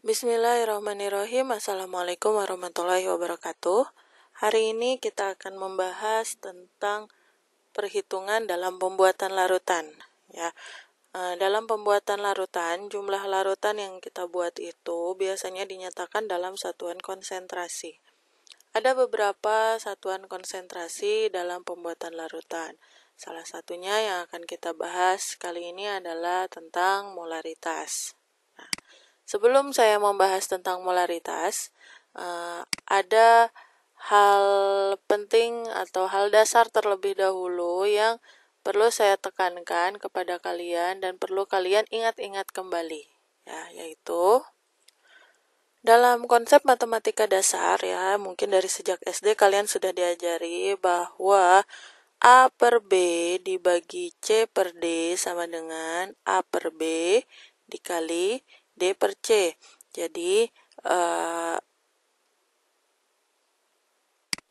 Bismillahirrahmanirrahim. Assalamualaikum warahmatullahi wabarakatuh. Hari ini kita akan membahas tentang perhitungan dalam pembuatan larutan. Ya, dalam pembuatan larutan, jumlah larutan yang kita buat itu biasanya dinyatakan dalam satuan konsentrasi. Ada beberapa satuan konsentrasi dalam pembuatan larutan. Salah satunya yang akan kita bahas kali ini adalah tentang molaritas. Sebelum saya membahas tentang molaritas, ada hal penting atau hal dasar terlebih dahulu yang perlu saya tekankan kepada kalian dan perlu kalian ingat-ingat kembali, ya, yaitu dalam konsep matematika dasar, ya, mungkin dari sejak SD kalian sudah diajari bahwa A per B dibagi C per D sama dengan A per B dikali D per C. Jadi,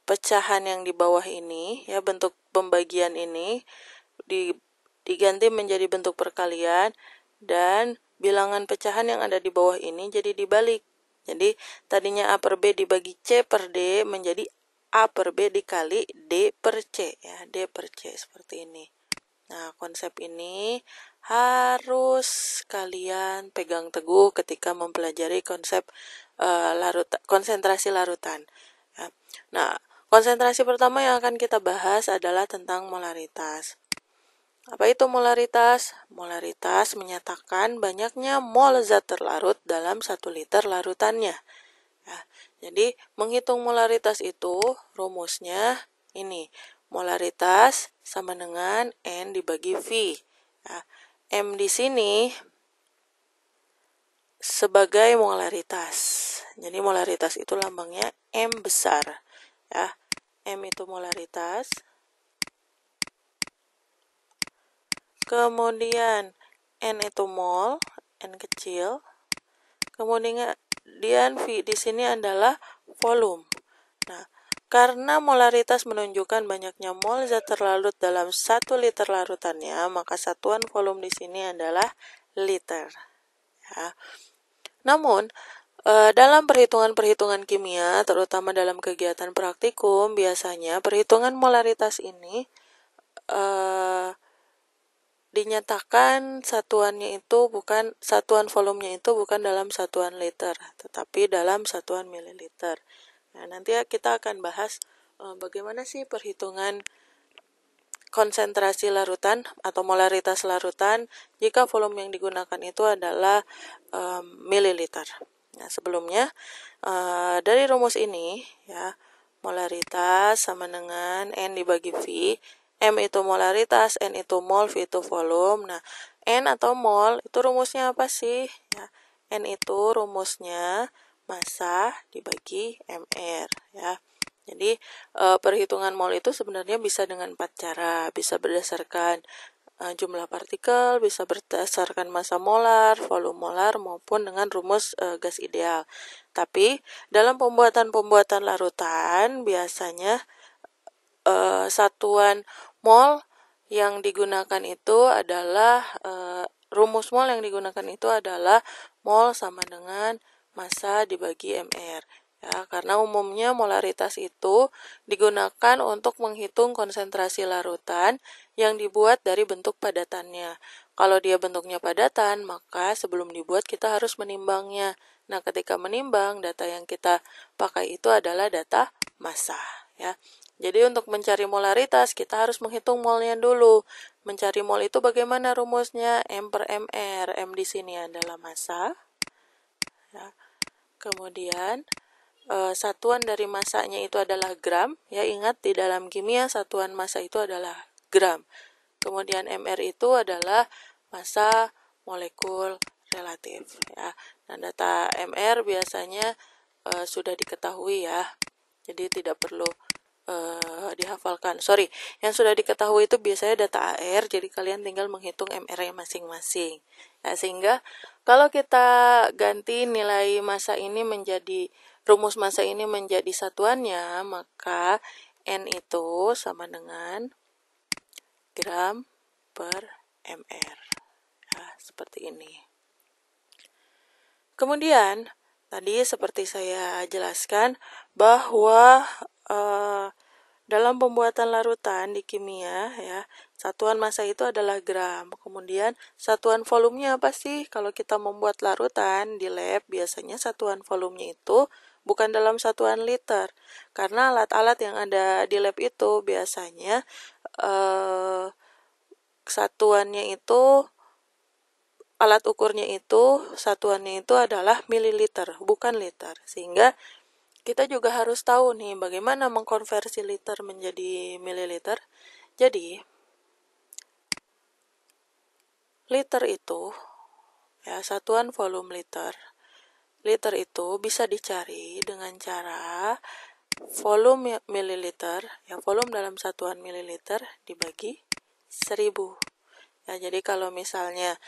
pecahan yang di bawah ini, ya, bentuk pembagian ini diganti menjadi bentuk perkalian dan bilangan pecahan yang ada di bawah ini jadi dibalik. Jadi, tadinya A per B dibagi C per D menjadi A per B dikali D per C, ya, D per C seperti ini. Nah, konsep ini harus kalian pegang teguh ketika mempelajari konsep konsentrasi larutan. Ya. Nah, konsentrasi pertama yang akan kita bahas adalah tentang molaritas. Apa itu molaritas? Molaritas menyatakan banyaknya mol zat terlarut dalam 1 liter larutannya. Ya, jadi, menghitung molaritas itu rumusnya ini. Molaritas sama dengan N dibagi V. Ya, M di sini sebagai molaritas. Jadi, molaritas itu lambangnya M besar. Ya, M itu molaritas. Kemudian N itu mol, N kecil. Kemudian V di sini adalah volume. Nah, karena molaritas menunjukkan banyaknya mol zat terlarut dalam 1 liter larutannya, maka satuan volume di sini adalah liter. Ya. Namun, dalam perhitungan-perhitungan kimia, terutama dalam kegiatan praktikum, biasanya perhitungan molaritas ini dinyatakan satuan volumenya itu bukan dalam satuan liter, tetapi dalam satuan mililiter. Nah, nanti kita akan bahas bagaimana sih perhitungan konsentrasi larutan atau molaritas larutan jika volume yang digunakan itu adalah mililiter. Nah, sebelumnya dari rumus ini, ya, molaritas sama dengan N dibagi V. M itu molaritas, N itu mol, V itu volume. Nah, N atau mol itu rumusnya apa sih? Ya, N itu rumusnya massa dibagi mR, ya. Jadi, perhitungan mol itu sebenarnya bisa dengan 4 cara. Bisa berdasarkan jumlah partikel, bisa berdasarkan massa molar, volume molar, maupun dengan rumus gas ideal. Tapi, dalam pembuatan larutan, biasanya satuan mol yang digunakan itu adalah rumus mol yang digunakan itu adalah mol sama dengan massa dibagi mR. Ya, karena umumnya molaritas itu digunakan untuk menghitung konsentrasi larutan yang dibuat dari bentuk padatannya. Kalau dia bentuknya padatan, maka sebelum dibuat kita harus menimbangnya. Nah, ketika menimbang, data yang kita pakai itu adalah data massa, ya. Jadi untuk mencari molaritas kita harus menghitung molnya dulu. Mencari mol itu bagaimana rumusnya? M per mR. M di sini adalah massa. Ya. Kemudian satuan dari massanya itu adalah gram. Ya, ingat di dalam kimia satuan massa itu adalah gram. Kemudian mR itu adalah massa molekul relatif. Ya. Dan data mR biasanya sudah diketahui, ya. Jadi tidak perlu dihafalkan. Yang sudah diketahui itu biasanya data AR, jadi kalian tinggal menghitung MR-nya masing-masing. Nah, sehingga kalau kita ganti nilai massa ini menjadi rumus massa ini menjadi satuannya, maka N itu sama dengan gram per MR. Nah, seperti ini. Kemudian tadi seperti saya jelaskan bahwa dalam pembuatan larutan di kimia ya, satuan massa itu adalah gram. Kemudian satuan volumenya apa sih? Kalau kita membuat larutan di lab, biasanya satuan volumenya itu bukan dalam satuan liter. Karena alat-alat yang ada di lab itu biasanya satuannya itu, alat ukurnya itu, satuannya itu adalah mililiter, bukan liter. Sehingga kita juga harus tahu nih bagaimana mengkonversi liter menjadi mililiter. Jadi, liter itu, ya, satuan volume liter. Liter itu bisa dicari dengan cara volume mililiter, ya, volume dalam satuan mililiter dibagi 1000. Ya, jadi kalau misalnya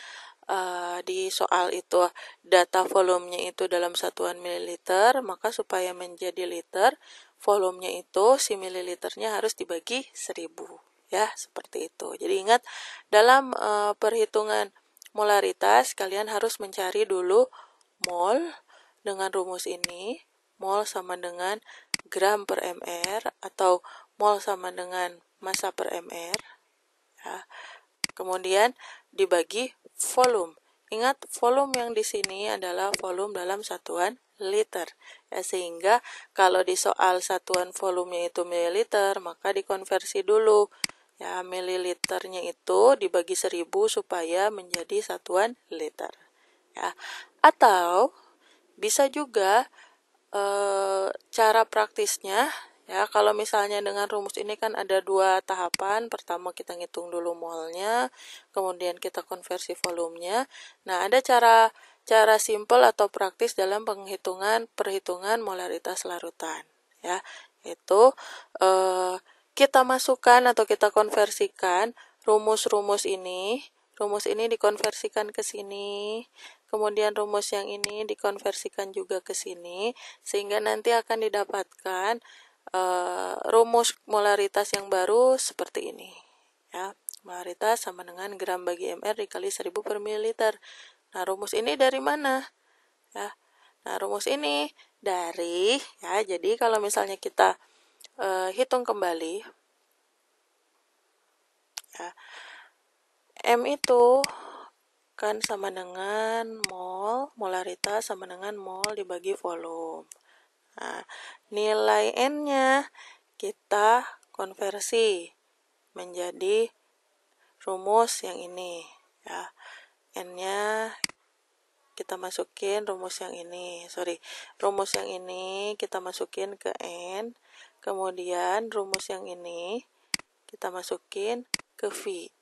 di soal itu data volumenya itu dalam satuan mililiter, maka supaya menjadi liter, volumenya itu si mililiternya harus dibagi 1000. Ya, seperti itu. Jadi ingat, dalam perhitungan molaritas, kalian harus mencari dulu mol dengan rumus ini. Mol sama dengan gram per mr atau mol sama dengan massa per mr. Ya. Kemudian dibagi volume. Ingat, volume yang di sini adalah volume dalam satuan liter. Ya, sehingga kalau di soal satuan volumenya itu mililiter, maka dikonversi dulu. Ya, mililiternya itu dibagi 1000 supaya menjadi satuan liter. Ya. Atau bisa juga cara praktisnya, ya, kalau misalnya dengan rumus ini kan ada 2 tahapan. Pertama kita ngitung dulu molnya, kemudian kita konversi volumenya. Nah, ada cara simple atau praktis dalam perhitungan molaritas larutan, ya. Itu kita masukkan atau kita konversikan rumus-rumus ini. Rumus ini dikonversikan ke sini. Kemudian rumus yang ini dikonversikan juga ke sini, sehingga nanti akan didapatkan rumus molaritas yang baru seperti ini. Ya, molaritas sama dengan gram bagi mr dikali 1000 per mililiter. Nah, rumus ini dari mana? Ya, nah, rumus ini dari, ya, jadi kalau misalnya kita hitung kembali, ya, M itu kan sama dengan mol, molaritas sama dengan mol dibagi volume. Nah, nilai N-nya kita konversi menjadi rumus yang ini. Ya, N-nya kita masukin rumus yang ini. Rumus yang ini kita masukin ke N. Kemudian rumus yang ini kita masukin ke V.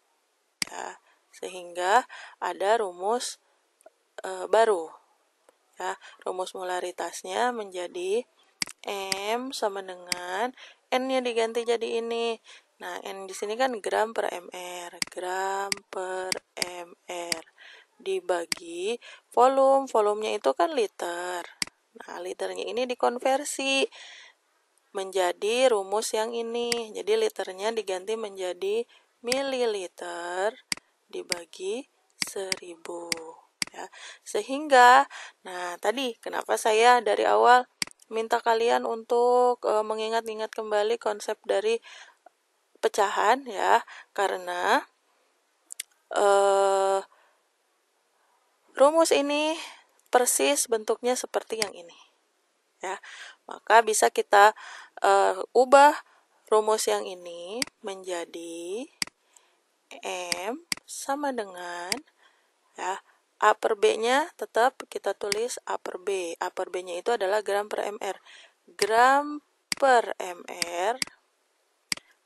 Ya, sehingga ada rumus baru. Ya, rumus molaritasnya menjadi M sama dengan N-nya diganti jadi ini. Nah, N di sini kan gram per mr. Gram per mr dibagi volume. Volumenya itu kan liter. Nah, liternya ini dikonversi menjadi rumus yang ini. Jadi liternya diganti menjadi mililiter dibagi 1000. Ya, sehingga, nah tadi kenapa saya dari awal minta kalian untuk mengingat-ingat kembali konsep dari pecahan, ya, karena rumus ini persis bentuknya seperti yang ini, ya. Maka bisa kita ubah rumus yang ini menjadi M sama dengan, ya, A per B-nya tetap kita tulis A per B. A per B-nya itu adalah gram per mr. Gram per mr.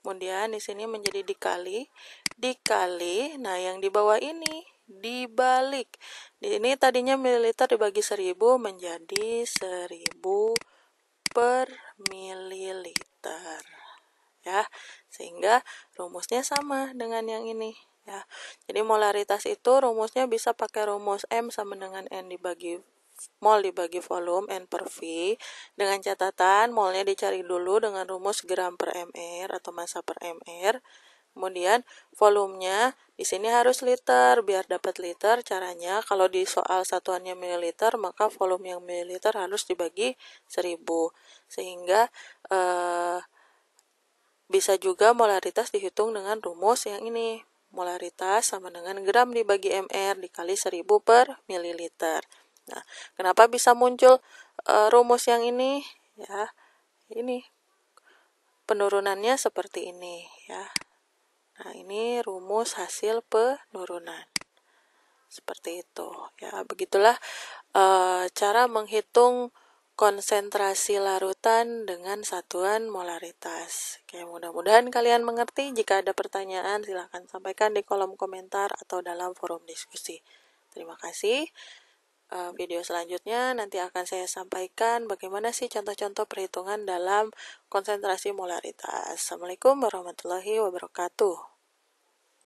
Kemudian di sini menjadi dikali. Nah, yang di bawah ini dibalik. Di sini tadinya mililiter dibagi 1000 menjadi 1000 per mililiter. Ya, sehingga rumusnya sama dengan yang ini. Ya, jadi molaritas itu rumusnya bisa pakai rumus M sama dengan N dibagi mol dibagi volume N per V, dengan catatan molnya dicari dulu dengan rumus gram per mr atau massa per mr. Kemudian volumenya di sini harus liter. Biar dapat liter caranya kalau di soal satuannya mililiter maka volume yang mililiter harus dibagi 1000. Sehingga bisa juga molaritas dihitung dengan rumus yang ini. Molaritas sama dengan gram dibagi mr dikali 1000 per mililiter. Nah, kenapa bisa muncul rumus yang ini? Ya, ini penurunannya seperti ini ya. Nah, ini rumus hasil penurunan. Seperti itu. Ya, begitulah cara menghitung konsentrasi larutan dengan satuan molaritas. Oke, mudah-mudahan kalian mengerti. Jika ada pertanyaan, silahkan sampaikan di kolom komentar atau dalam forum diskusi. Terima kasih. Video selanjutnya nanti akan saya sampaikan bagaimana sih contoh-contoh perhitungan dalam konsentrasi molaritas. Assalamualaikum warahmatullahi wabarakatuh.